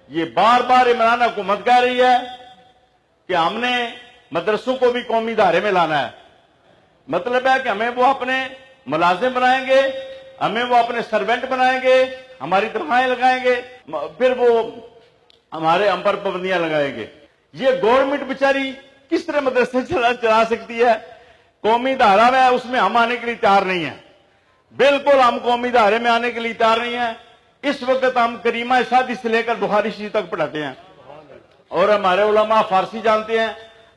یہ بار بار عمران حکومت کہہ رہی ہے کہ ہم نے مدرسوں کو بھی قومی ادارے میں لانا ہے. مطلب ہے کہ ہمیں وہ اپنے ملازم بنائیں گے, ہمیں وہ اپنے سرونٹ بنائیں گے, ہماری تنخواہیں لگائیں گے, پھر وہ ہمارے ہم پر پابندیاں لگائیں گے. یہ گورنمنٹ بیچاری کس طرح مدرسے چلا سکتی ہے؟ قومی ادارہ ہے, اس میں ہم آنے کے لیے تیار نہیں ہیں. بالکل ہم قومی ادارے میں آنے کے لیے تیار نہیں ہیں. اس وقت ہم کریمہ شادی سے لے کر بخاری شریف تک پڑھاتے ہیں, اور ہمارے علماء فارسی جانتے ہیں,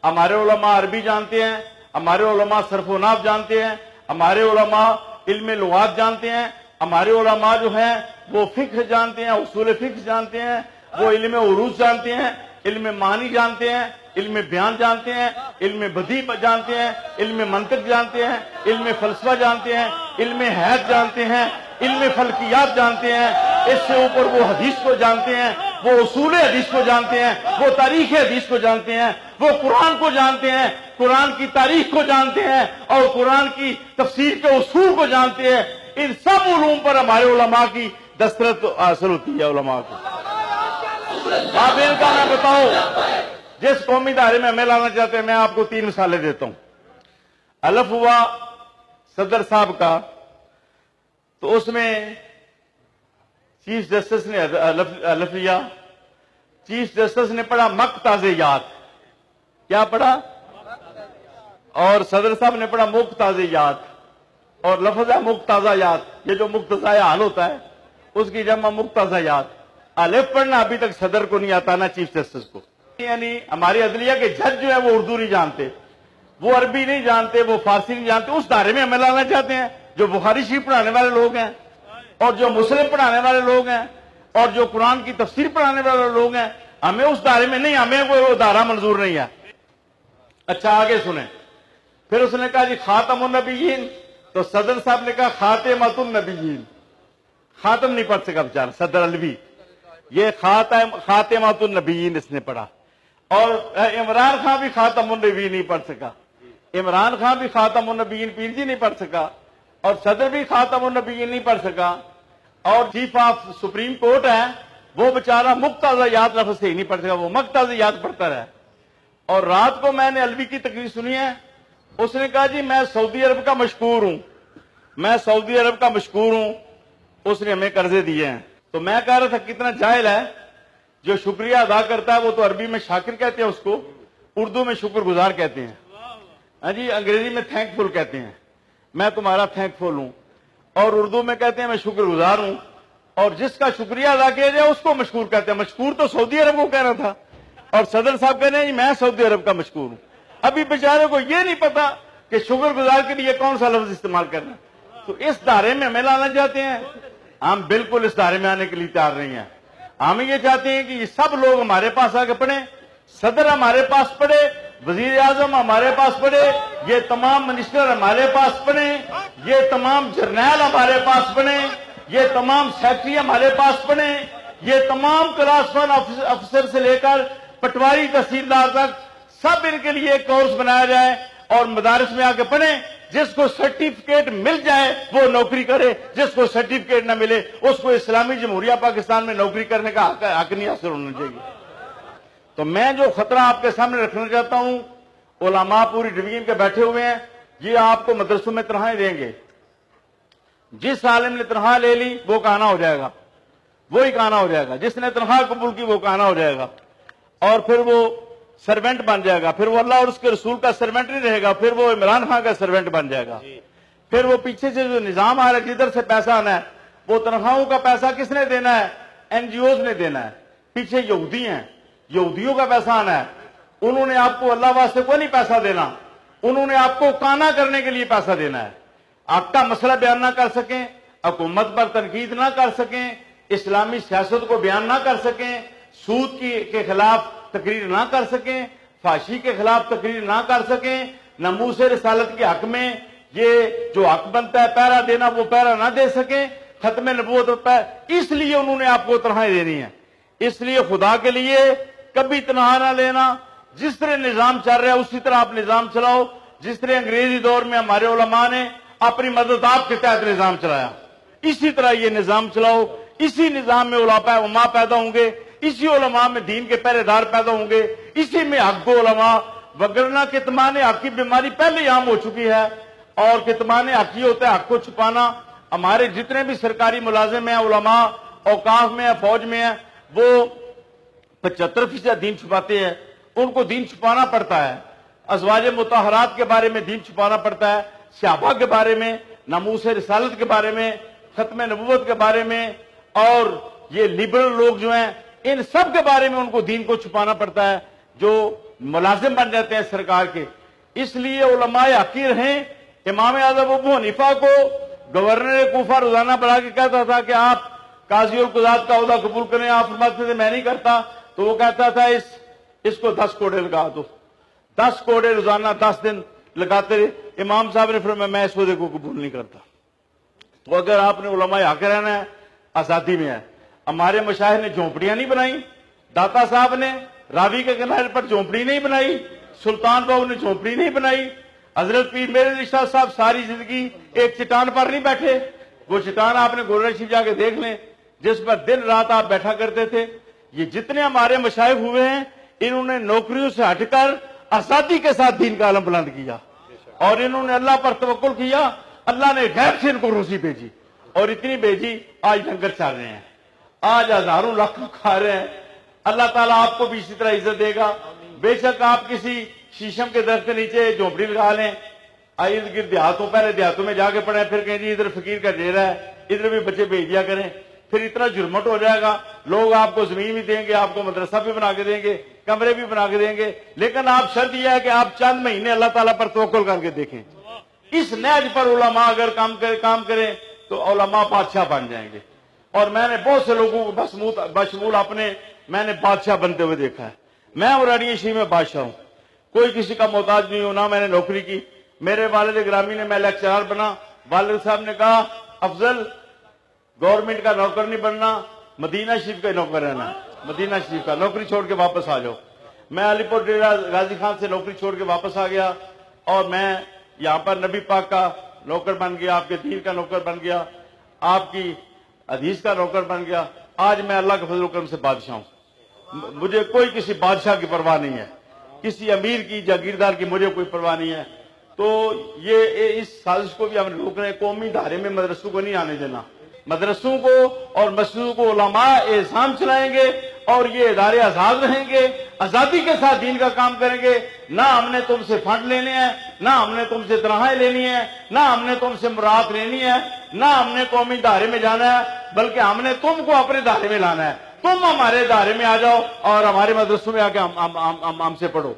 ہمارے علماء عربی جانتے ہیں, ہمارے علماء صرف و نحو جانتے ہیں, ہمارے علماء علم لغات جانتے ہیں, ہمارے علماء جو ہیں وہ فقہ جانتے ہیں, اصول فقہ جانتے ہیں, وہ علم عروض جانتے ہیں, علم معنی جانتے ہیں, علم بیان جانتے ہیں, علم بدیع جانتے ہیں, علم منطق جانتے ہیں, علم فلسفہ جانتے ہیں, علم حیات جانتے ہیں, علم فلکیات جانتے ہیں. اس سے اوپر وہ حدیث کو جانتے ہیں, وہ اصول حدیث کو جانتے ہیں, وہ تاریخ حدیث کو جانتے ہیں, وہ قرآن کو جانتے ہیں, قرآن کی تاریخ کو جانتے ہیں, اور قرآن کی تفسیر کے اصول کو جانتے ہیں. ان سب علوم پر ہمارے علماء کی دسترس حاصل ہوتی ہے. علماء کو آپ ان کا میں بتاؤں, جس قومی ادارے میں ہمیں لانا چاہتے ہیں, میں آپ کو 3 مثالیں دیتا ہوں. الف ہوا صدر صاحب کا, تو اس میں چیف جسٹس نے الف لیا. چیف جسٹس نے پڑھا مقتضیات. کیا پڑھا؟ اور صدر صاحب نے پڑھا مقتضیات, اور لفظ ہے مقتضیات. یہ جو مقتضی حال ہوتا ہے اس کی جمع مقتضیات. الف پڑھنا ابھی تک صدر کو نہیں آتا, نہ چیف جسٹس کو. یعنی ہماری عدلیہ کے جج جو ہے وہ اردو نہیں جانتے, وہ عربی نہیں جانتے, وہ فارسی نہیں جانتے. اس دائرے میں ہمیں لانا چاہتے ہیں جو بخاری شریف پڑھانے والے لوگ ہیں, اور جو مسلم پڑھانے والے لوگ ہیں, اور جو قرآن کی تفسیر پڑھانے والے لوگ ہیں. ہمیں اس دائرے میں نہیں, ہمیں وہ ادارہ منظور نہیں ہے. اچھا آگے سنیں. پھر اس نے کہا جی خاتم النبیین, تو صدر صاحب نے کہا خاتمۃ النبیین. خاتم نہیں پڑھ سکا بیچارہ صدر الوی, یہ خاتمۃ النبیین اس نے پڑھا. اور عمران خان بھی خاتم النبیین نہیں پڑھ سکا. عمران خان بھی خاتم النبیین پیر جی نہیں پڑھ سکا, اور صدر بھی خاتم النبیین نہیں پڑھ سکا. اور چیف آف سپریم کورٹ ہے وہ بیچارہ مقتضیات لفظ سے ہی نہیں پڑھ سکا, وہ مقتضیات پڑھتا رہا. اور رات کو میں نے الوی کی تقریر سنی ہے, اس نے کہا جی میں سعودی عرب کا مشکور ہوں, میں سعودی عرب کا مشکور ہوں, اس نے ہمیں قرضے دیے ہیں. تو میں کہہ رہا تھا کتنا جاہل ہے, جو شکریہ ادا کرتا ہے وہ تو عربی میں شاکر کہتے ہیں اس کو, اردو میں شکر گزار کہتے ہیں. ہاں جی, انگریزی میں تھینک فل کہتے ہیں, میں تمہارا تھینک فل ہوں. اور اردو میں کہتے ہیں میں شکر گزار ہوں. اور جس کا شکریہ ادا کیا جائے اس کو مشکور کہتے ہیں. مشکور تو سعودی عرب کو کہنا تھا, اور صدر صاحب کہہ رہے ہیں میں سعودی عرب کا مشکور ہوں. ابھی بیچارے کو یہ نہیں پتا کہ شکر گزار کے لیے کون سا لفظ استعمال کرنا. تو اس دائرے میں ہمیں لانا چاہتے ہیں, ہم بالکل اس دائرے میں آنے کے لیے تیار نہیں ہیں. ہم یہ چاہتے ہیں کہ یہ سب لوگ ہمارے پاس آ کے پڑھیں, صدر ہمارے پاس پڑھے, وزیر اعظم ہمارے پاس پڑھے, یہ تمام منسٹر ہمارے پاس پڑھیں, یہ تمام جرنیل ہمارے پاس پڑھیں, یہ تمام سیکرٹری ہمارے پاس پڑھیں, یہ تمام کلاس 1 افسر سے لے کر پٹواری تحصیلدار تک سب ان کے لیے ایک کورس بنایا جائے, اور مدارس میں آ کے پڑھیں. جس کو سرٹیفکیٹ مل جائے وہ نوکری کرے, جس کو سرٹیفکیٹ نہ ملے اس کو اسلامی جمہوریہ پاکستان میں نوکری کرنے کا حق نہیں حاصل ہونا چاہیے. تو میں جو خطرہ آپ کے سامنے رکھنا چاہتا ہوں, علماء پوری ڈویژن کے بیٹھے ہوئے ہیں, یہ آپ کو مدرسوں میں تنخواہیں دیں گے. جس عالم نے تنخواہ لے لی وہ کانا ہو جائے گا, وہی کانا ہو جائے گا. جس نے تنخواہ قبول کی وہ کانا ہو جائے گا, اور پھر وہ سرونٹ بن جائے گا. پھر وہ اللہ اور اس کے رسول کا سرونٹ نہیں رہے گا, پھر وہ عمران خان کا سرونٹ بن جائے گا. پھر وہ پیچھے سے جو نظام آ رہا ہے جدھر سے پیسہ آنا ہے, وہ تنخواہوں کا پیسہ کس نے دینا ہے؟ این جی اوز نے دینا ہے. پیچھے یہودی ہیں, یہودیوں کا پیسہ آنا ہے. انہوں نے آپ کو اللہ واسطے کوئی نہیں پیسہ دینا, انہوں نے آپ کو کانا کرنے کے لیے پیسہ دینا ہے. آپ کا مسئلہ بیان نہ کر سکیں, حکومت پر تنقید نہ کر سکیں, اسلامی سیاست کو بیان نہ کر سکیں, سود کے خلاف تقریر نہ کر سکیں, فحاشی کے خلاف تقریر نہ کر سکیں, ناموس رسالت کے حق میں یہ جو حق بنتا ہے پہرا دینا وہ پہرا نہ دے سکیں, ختم نبوت پر. اس لیے انہوں نے آپ کو تنخواہیں دینی ہے. اس لیے خدا کے لیے کبھی تنخواہ نہ لینا. جس طرح نظام چل رہا ہے اسی طرح آپ نظام چلاؤ. جس طرح انگریزی دور میں ہمارے علماء نے اپنی مدد آپ کے تحت نظام چلایا, اسی طرح یہ نظام چلاؤ. اسی نظام میں علماء پیدا ہوں گے, اسی علماء میں دین کے پہرے دار پیدا ہوں گے، اسی میں حق گو علماء، وگرنہ کتمان حق کی بیماری پہلے ہی عام ہو چکی ہے، اور کتمان حق ہی ہوتا ہے حق کو چھپانا۔ ہمارے جتنے بھی سرکاری ملازم ہیں، علماء اوقاف میں ہیں، فوج میں ہیں، وہ 75% دین چھپاتے ہیں، ان کو دین چھپانا پڑتا ہے۔ ازواج مطہرات کے بارے میں دین چھپانا پڑتا ہے، صحابہ کے بارے میں، ناموس رسالت کے بارے میں، ختم نبوت کے بارے میں، اور یہ لبرل لوگ جو ہیں ان سب کے بارے میں ان کو دین کو چھپانا پڑتا ہے جو ملازم بن جاتے ہیں سرکار کے۔ اس لیے علماء حقیر ہیں۔ امام اعظم ابو حنیفہ کو گورنر کوفہ روزانہ بڑھا کے کہتا تھا کہ آپ قاضی القضات کا عہدہ قبول کریں، آپ فرماتے تھے میں نہیں کرتا، تو وہ کہتا تھا اس کو 10 کوڑے لگا دو، 10 کوڑے روزانہ 10 دن لگاتے رہے۔ امام صاحب نے فرمایا میں اس عہدے کو قبول نہیں کرتا۔ تو اگر آپ نے علماء حق رہنا ہے، آزادی میں ہے۔ ہمارے مشائخ نے جھونپڑیاں نہیں بنائی، داتا صاحب نے راوی کے کنارے پر جھونپڑی نہیں بنائی، سلطان بہو نے جھونپڑی نہیں بنائی، حضرت پیر میرے علی شاہ صاحب ساری زندگی ایک چٹان پر نہیں بیٹھے۔ وہ چٹان آپ نے گورنر شریف جا کے دیکھ لیں جس پر دن رات آپ بیٹھا کرتے تھے۔ یہ جتنے ہمارے مشائخ ہوئے ہیں انہوں نے نوکریوں سے ہٹ کر آزادی کے ساتھ دین کا علم بلند کیا، اور انہوں نے اللہ پر توکل کیا۔ اللہ نے غیب سے ان کو روزی بھیجی، اور اتنی بھیجی آج لنگر چل رہے ہیں، آج ہزاروں لاکھ کھا رہے ہیں۔ اللہ تعالیٰ آپ کو بھی اسی طرح عزت دے گا۔ بے شک آپ کسی شیشم کے درخت کے نیچے جھونپڑی لگا لیں، ارد گرد دیہاتوں، پہلے دیہاتوں میں جا کے پڑھیں، پھر کہیں جی ادھر فقیر کا ڈیرا ہے، ادھر بھی بچے بھیج دیا کریں، پھر اتنا جرمٹ ہو جائے گا۔ لوگ آپ کو زمین بھی دیں گے، آپ کو مدرسہ بھی بنا کے دیں گے، کمرے بھی بنا کے دیں گے، لیکن آپ شرط یہ ہے کہ آپ چند مہینے اللہ تعالیٰ پر توکل کر کے دیکھیں۔ اس نہج پر علماء اگر کام کریں تو علماء بادشاہ بن جائیں گے۔ اور میں نے بہت سے لوگوں کو بشمول اپنے میں نے بادشاہ بنتے ہوئے دیکھا ہے۔ میں ورانیہ شریف میں بادشاہ ہوں، کوئی کسی کا محتاج نہیں ہوں، نہ میں نے نوکری کی۔ میرے والد گرامی نے، میں لیکچرار بنا، والد صاحب نے کہا افضل گورنمنٹ کا نوکر نہیں بننا، مدینہ شریف کا نوکر رہنا، مدینہ شریف کا نوکری چھوڑ کے واپس آ جاؤ۔ میں علی پور ڈیرہ غازی خان سے نوکری چھوڑ کے واپس آ گیا، اور میں یہاں پر نبی پاک کا نوکر بن گیا، آپ کے دین کا نوکر بن گیا، آپ کی حدیث کا نوکر بن گیا۔ آج میں اللہ کے فضل و کرم سے بادشاہ ہوں، مجھے کوئی کسی بادشاہ کی پرواہ نہیں ہے، کسی امیر کی جاگیردار کی مجھے کوئی پرواہ نہیں ہے۔ تو یہ اس سازش کو بھی ہم روک رہے ہیں، قومی دھارے میں مدرسوں کو نہیں آنے دینا۔ مدرسوں کو اور مسجدوں کو علماء اعظام چلائیں گے، اور یہ ادارے آزاد رہیں گے، آزادی کے ساتھ دین کا کام کریں گے۔ نہ ہم نے تم سے فنڈ لینے ہیں، نہ ہم نے تم سے تنخواہیں لینی ہے، نہ ہم نے تم سے مراعات لینی ہے، نہ ہم نے قومی دھارے میں جانا ہے، بلکہ ہم نے تم کو اپنے دھارے میں لانا ہے۔ تم ہمارے دھارے میں آ جاؤ اور ہمارے مدرسوں میں آ کے ہم سے پڑھو۔